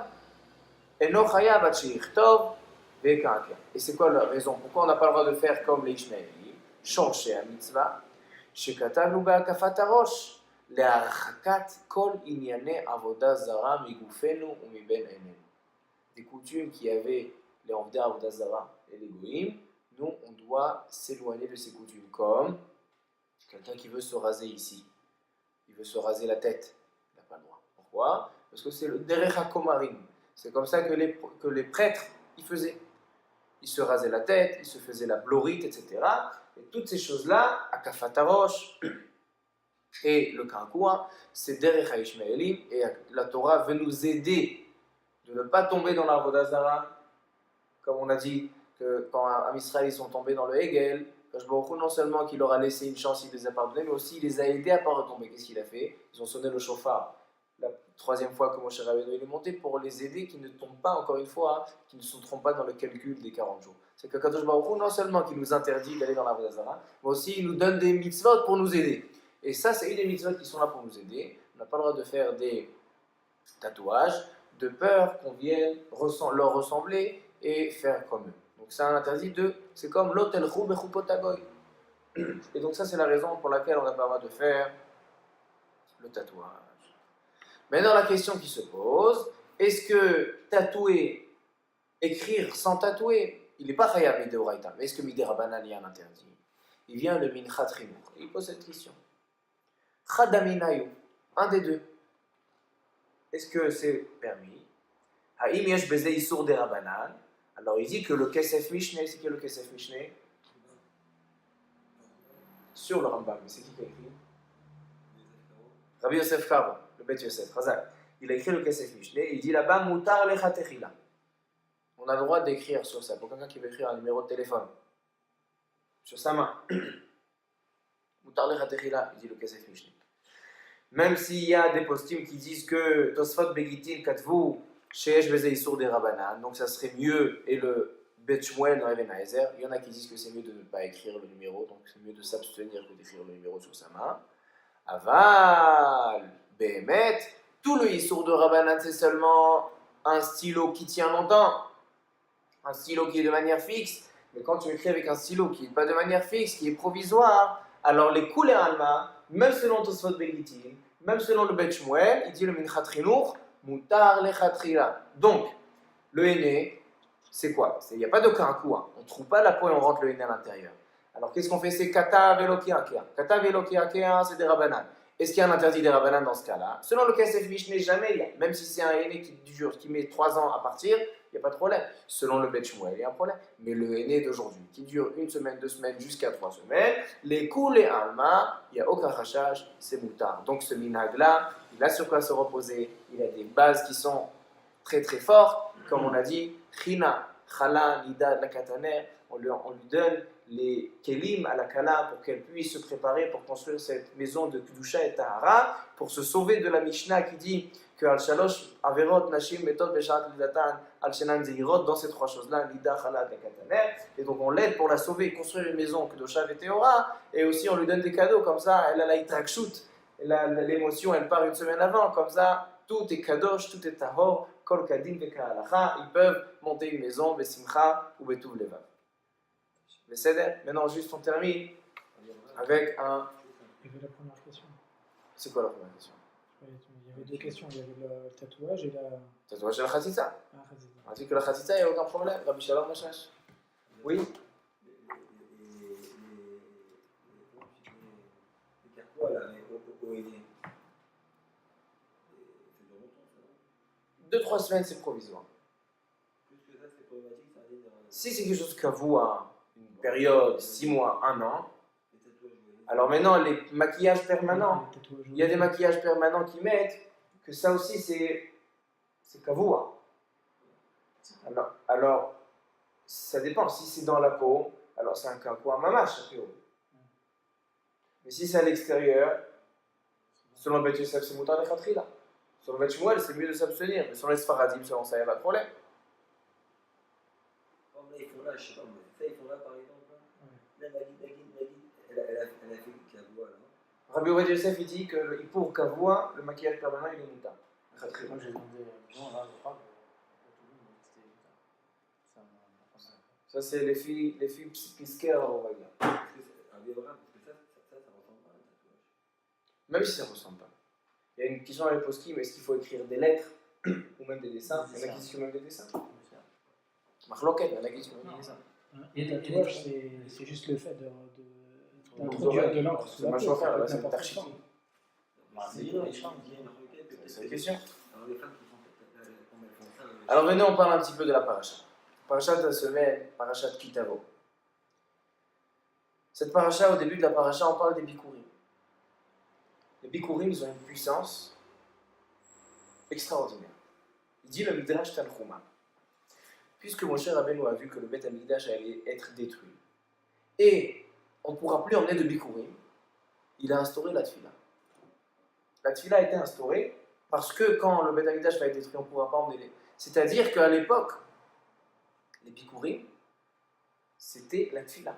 אינו חייב עד שיכתוב ויקעקע. Et c'est quoi la raison? Pourquoi on n'a pas le droit de faire comme les Ishmaélim, changer la mitzvah, שכתבנו בהקפת הראש, להרחקת כל ענייני עבודה זרה מגופנו ומבין עינינו. Des coutumes qui avaient les Avodah Zara et les Goïm, nous on doit s'éloigner de ces coutumes. Comme quelqu'un qui veut se raser ici, il veut se raser la tête, il n'a pas le droit. Pourquoi? Parce que c'est le Derech HaKomarim. C'est comme ça que les prêtres ils faisaient. Ils se rasaient la tête, ils se faisaient la blorite, etc. Et toutes ces choses-là, Akafat Harosh et le Kankoua, c'est Derech HaIshmaélim, et la Torah veut nous aider de ne pas tomber dans l'Avodah Zara, comme on a dit que quand Am Israël ils sont tombés dans le Hegel, Kadosh Baruch Hu, non seulement qu'il leur a laissé une chance, il les a pardonnés, mais aussi il les a aidés à ne pas retomber. Qu'est-ce qu'il a fait? Ils ont sonné le shofar. La troisième fois que Moshe Rabbeinu est monté pour les aider, qu'ils ne tombent pas, encore une fois, qu'ils ne se trompent pas dans le calcul des 40 jours. C'est que Kadosh Baruch Hu, non seulement qu'il nous interdit d'aller dans l'Avodah Zara, mais aussi il nous donne des mitzvot pour nous aider. Et ça, c'est une des mitzvot qui sont là pour nous aider. On n'a pas le droit de faire des tatouages, de peur qu'on vienne leur ressembler et faire comme eux. Donc c'est un interdit c'est comme l'hôtel chou bechupotagoy. Et donc ça c'est la raison pour laquelle on n'a pas le droit de faire le tatouage. Maintenant la question qui se pose, est-ce que tatouer, écrire sans tatouer, il n'est pas chayav midé oraita, mais est-ce que midé rabbanan il y a un interdit? Il vient le minchat chinuch, il pose cette question. Chadaminayu, un des deux. Est-ce que c'est permis? Haïm yesh beze isur de rabbanan. Alors il dit que le Kesef Mishneh, c'est qui le Kesef Mishneh? Sur le Rambam, mais c'est qui a écrit? Rabbi Yosef Karo, le Bet Yosef, Razak. Il a écrit le Kesef Mishneh et il dit là-bas Mutar lecha techila. On a le droit d'écrire sur ça. Pour quelqu'un qui veut écrire un numéro de téléphone, sur sa main. Mutar lecha techila, il dit le Kesef Mishneh. Même s'il y a des postimes qui disent que Tosfot Begitin Katvu Sheesh Beze Isur de Rabbanan, donc ça serait mieux, et le Bet Shmuel dans Even Haezer, il y en a qui disent que c'est mieux de ne pas écrire le numéro, donc c'est mieux de s'abstenir que d'écrire le numéro sur sa main. Aval, Behemet, tout le Isur de Rabbanan, c'est seulement un stylo qui tient longtemps, un stylo qui est de manière fixe, mais quand tu écris avec un stylo qui n'est pas de manière fixe, qui est provisoire, alors les Koulé Alma, même selon Tosfot Begitin, même selon le Bet Shmuel, il dit le Minchat Chinuch, Mutar lechatrila. Donc, le henné, c'est quoi? Il n'y a pas de karakou. On ne trouve pas la peau et on rentre le henné à l'intérieur. Alors, qu'est-ce qu'on fait? C'est kata velokiakea. Kata velokiakea, c'est des rabbanan. Est-ce qu'il y a un interdit des rabbanan dans ce cas-là? Selon le Kesef Mishneh, jamais il y a. Même si c'est un henné qui met 3 ans à partir, il n'y a pas de problème. Selon le Bet Shmuel, il y a un problème. Mais le henné d'aujourd'hui, qui dure 1 semaine, 2 semaines, jusqu'à 3 semaines, les coups, les alma, il n'y a aucun rachage, c'est moutar. Donc ce minhag-là, il a sur quoi se reposer, il a des bases qui sont très très fortes, comme on a dit, china, chala, nida, la kataner, on lui donne les kelim à la kala pour qu'elle puisse se préparer pour construire cette maison de Kedusha et Tahara, pour se sauver de la Mishnah qui dit que al-shalosh averot nashim méthode beshat lidatan al-shenan zeirot, dans ces 3 choses-là, nida, chala, la kataner, et donc on l'aide pour la sauver, construire une maison Kedusha et Tehora, et aussi on lui donne des cadeaux, comme ça elle a la itrakshut. L'émotion, elle part 1 semaine avant, comme ça, tout est kadosh, tout est tahor, kol kadin veka halacha, ils peuvent monter une maison, besimcha ou betuv levav. Maintenant, juste on termine avec un... Il y avait la première question. C'est quoi la première question? Il y avait deux questions, il y avait le tatouage et la. Tatouage de la Khatitsa. Ah, vas-y. On dit que la Khatitsa, il n'y a aucun problème. Rabbi Shalom Machash. Oui. Les carquois là, au aîné. C'est de longtemps ça. 2-3 semaines, c'est provisoire. Plus que ça, c'est problématique, ça arrive dans Si c'est quelque chose qu'avoue à une période, 6 mois, 1 an, les tatouages au aîné. alors maintenant, les maquillages permanents, Les tatouages il y a des maquillages permanents qui mettent que ça aussi, c'est kavua. Alors, ça dépend. Si c'est dans la peau, alors c'est un kavua mamash, a priori. Mais si c'est à l'extérieur, selon le Bet Yosef, c'est moutar de khatrila. Selon le Bet Shmuel, c'est mieux de s'abstenir. Mais selon les Sfaradim, selon ça, il n'y a pas de problème. Comme là, ils font là, je sais pas, mais ça, ils font là par exemple. Là, Nagid, elle a fait Kavua là. Rabbi Obed Yosef, il dit que pour kavua, le maquillage permanent, il est moutar. Khatrila. Moi j'ai demandé non, là, je crois que tout le monde c'était ça m'a pas mal. Ça, c'est les filles pisquères, on va dire. Parce que c'est un Béora, parce que ça ressemble pas à un tatouage. Même si ça ne ressemble pas. Il y a une question à la poskim, est-ce qu'il faut écrire des lettres ou même des dessins? Il y en a qui disent même des dessins. Marloquet, il y en a qui disent même des dessins. Un tatouage, c'est juste le fait d'introduire d'introduire de l'encre sous C'est la match peau. à faire, là, Ça c'est peut une être tarchiki. n'importe C'est une requête. C'est la question. Alors les femmes qui font comme elles font ça. Alors venez, on parle un petit peu de la paracha. Parachat de la semaine, parachat de Kitavo. Cette paracha, au début de la paracha, on parle des bikurim. Les bikurim, ils ont une puissance extraordinaire. Il dit le Midrash Tanchuma. Puisque Moshe Rabbeinu a vu que le Beth Amikdash allait être détruit, et on ne pourra plus emmener de bikurim, il a instauré la tfila. La tfila a été instaurée parce que quand le Beth Amikdash va être détruit, on ne pourra pas emmener les. C'est-à-dire qu'à l'époque, les bikurim, c'était la tfila.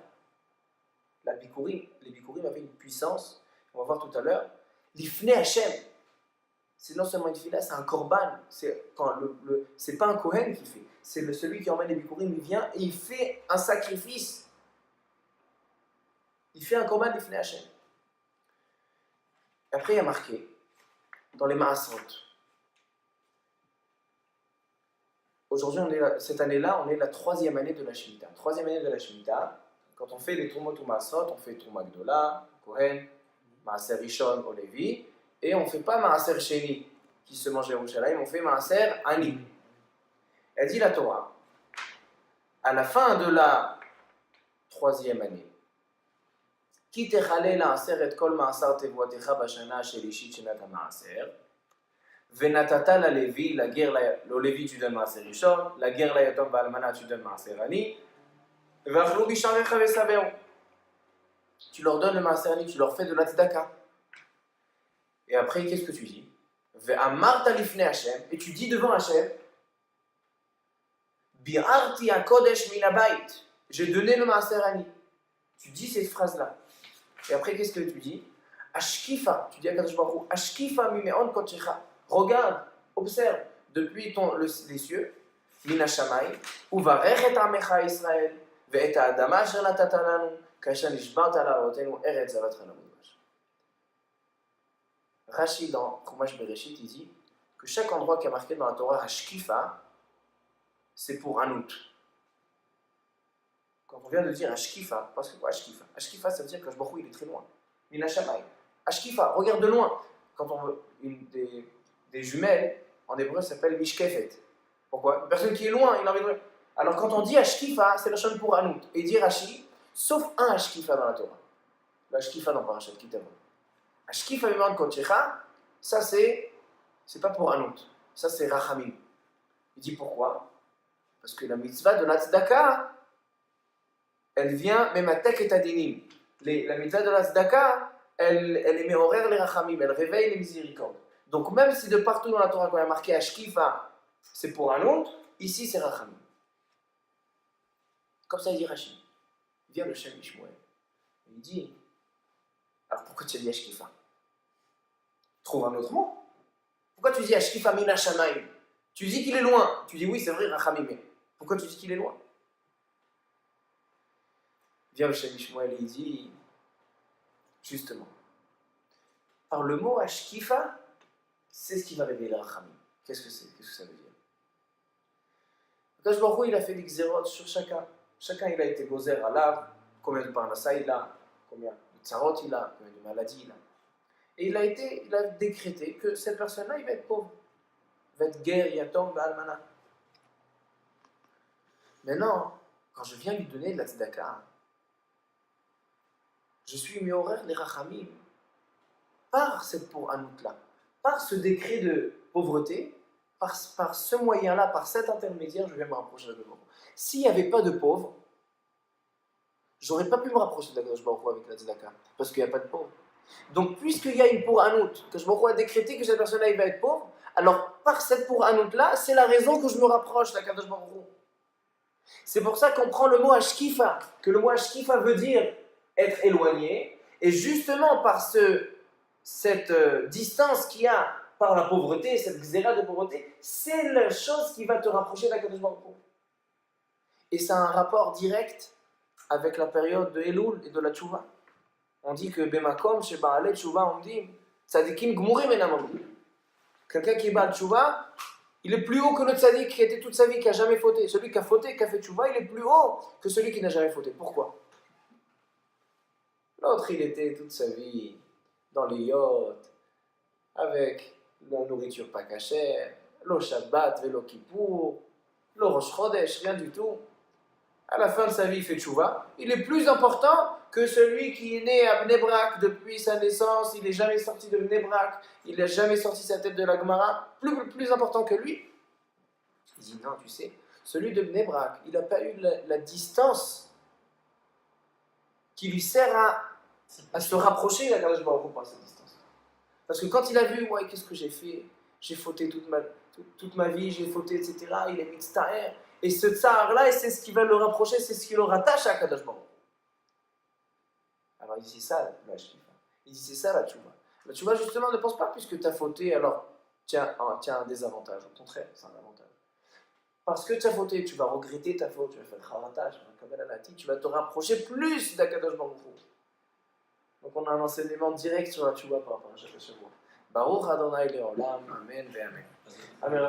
Les bikurim avaient une puissance, on va voir tout à l'heure. L'ifne Hashem, c'est non seulement une tfila, c'est un korban. C'est pas un kohen qui fait, c'est celui qui emmène les bikurim, il vient et il fait un sacrifice. Il fait un korban l'ifne Hashem. Après, il y a marqué dans les Maasrot. Aujourd'hui, cette année-là, on est la 3e année de la Shemitah. 3e année de la Shemitah, quand on fait les Trumot ou Maasrot, on fait Trouma Gdola, Kohen, Maaser Rishon, Olevi, et on ne fait pas Maaser Sheni, qui se mange à Yerushalayim, on fait Maaser Ani. Elle dit la Torah, à la fin de la 3e année, Ki techale la'aser et kol ma'asar tevuatecha bashana shelishit shenat ha'ma'aser, ונתתה ללוי, ללוי tu donnes מעשר ראשון, לגר ליתום ואלמנה tu donnes מעשר עני, ואכלו בשעריך ושבעו. Tu leur donnes le מעשר עני, tu leur fais de la tzedaka. Et après, qu'est-ce que tu dis? ואמרת לפני השם, et tu dis devant Hachem, ביערתי הקודש מן הבית, j'ai donné le מעשר עני. Tu dis cette phrase-là. Et après, qu'est-ce que tu dis? Ashkifa, tu dis à Kadosh Baruch Hu, Ashkifa mimeon kodecha. Regarde, observe, depuis les cieux, Mina Shamay, Uvarech et Amecha Israël, Ve'et Adama Asher Natata Lanu, Kasher Nishbata La'avotenu, Eretz Zavatra Lamudvash. Rashi dans Chumash Bereshit, il dit que chaque endroit qui est marqué dans la Torah, Ashkifa, c'est pour Anout. Quand on vient de dire Ashkifa, parce que quoi Ashkifa? Ashkifa, ça veut dire que Kadosh Baruch Hu, il est très loin. Mina Shamay. Ashkifa, regarde de loin. Quand on veut des jumelles, en hébreu, ça s'appelle Mishkefet. Pourquoi? Une personne qui est loin, il a envie de. Alors quand on dit Ashkifa, c'est la chaîne pour Anout. Et dit Rashi, sauf un Ashkifa dans la Torah. L'Ashkifa dans Parashat Kitavo. Ashkifa Miman Kodecha, ça c'est pas pour Anout. Ça c'est Rachamim. Il dit pourquoi? Parce que la mitzvah de la tzedaka, elle vient même à Tek et Adinim. La mitzvah de la tzedaka, elle émet horaire les rachamim, elle réveille les miséricordes. Donc même si de partout dans la Torah, quand il y a marqué Ashkifa, c'est pour un autre, ici c'est rachamim. Comme ça il dit Rachid. Il vient le Shem Ishmuel. Il dit, alors pourquoi tu as dit Ashkifa? Trouve un autre mot. Pourquoi tu dis Ashkifa mina shamayim? Tu dis qu'il est loin. Tu dis oui, c'est vrai, rachamim. Mais pourquoi tu dis qu'il est loin? Vient le Shem Ishmuel et il dit, justement, par le mot Ashkifa, c'est ce qui va révéler le Rachamim. Qu'est-ce que c'est? Qu'est-ce que ça veut dire? Akadosh Baruch Hu, il a fait des xérot sur chacun. Chacun, il a été gozer à l'arbre, combien de parnassa il a, combien de tsarot il a, combien de maladies il a. Et il a décrété que cette personne-là, il va être pauvre. Il va être guerre, yatom, almana. Maintenant, quand je viens lui donner de la tzedaka, je suis mis horaire les rachamim par cette pour anout-là, par ce décret de pauvreté, par ce moyen-là, par cet intermédiaire, je viens me rapprocher de Akadosh Baruch Hu. S'il n'y avait pas de pauvres, j'aurais pas pu me rapprocher d'Akadosh Baruch Hu avec la tzedaka, parce qu'il n'y a pas de pauvres. Donc, puisqu'il y a une pour anout, que Akadosh Baruch Hu a décrété que cette personne-là il va être pauvre, alors par cette pour anout-là, c'est la raison que je me rapproche d'Akadosh Baruch Hu. C'est pour ça qu'on prend le mot Ashkifa, que le mot Ashkifa veut dire être éloigné, et justement par cette distance qu'il y a par la pauvreté, cette xéra de pauvreté, c'est la chose qui va te rapprocher d'Akadosh Baruch Hu. Et ça a un rapport direct avec la période de Elul et de la Tchouva. On dit que Bemakom, chez Baalei Tchouva, on dit Tzadikim Gmurim Enam Omdim. Quelqu'un qui est Baal Tchouva, il est plus haut que le tzaddik qui était toute sa vie, qui n'a jamais fauté. Celui qui a fauté, qui a fait tchouva, il est plus haut que celui qui n'a jamais fauté. Pourquoi? L'autre, il était toute sa vie dans les yachts, avec la nourriture pas cachère, le Shabbat, le Kippour, le Rosh Chodesh, rien du tout. À la fin de sa vie, il fait tchouva. Il est plus important que celui qui est né à Bnei Brak depuis sa naissance, il n'est jamais sorti de Bnei Brak, il n'a jamais sorti sa tête de la Gemara, plus important que lui. Il dit non, tu sais, celui de Bnei Brak, il n'a pas eu la distance qui lui sert à se rapprocher d'Akadosh Baruch Hu par cette distance. Parce que quand il a vu, ouais, qu'est-ce que j'ai fait? J'ai fauté toute ma vie, j'ai fauté, etc. Il est mitztaher. Et ce tsar-là, c'est ce qui va le rapprocher, c'est ce qui le rattache à Akadosh Baruch Hu. Alors il dit c'est ça la shkifa. Il dit c'est ça la tchouva. La tchouva justement ne pense pas puisque tu as fauté, alors tiens un désavantage. Au contraire, c'est un avantage. Parce que tu as fauté, tu vas regretter ta faute, tu vas faire kharata, tu vas te rapprocher plus d'Akadosh Baruch Hu. Donc on a un enseignement direct sur la tchouva par rapport à chaque chose. Baruch Adonai Leolam, Amen, Amen. Amen.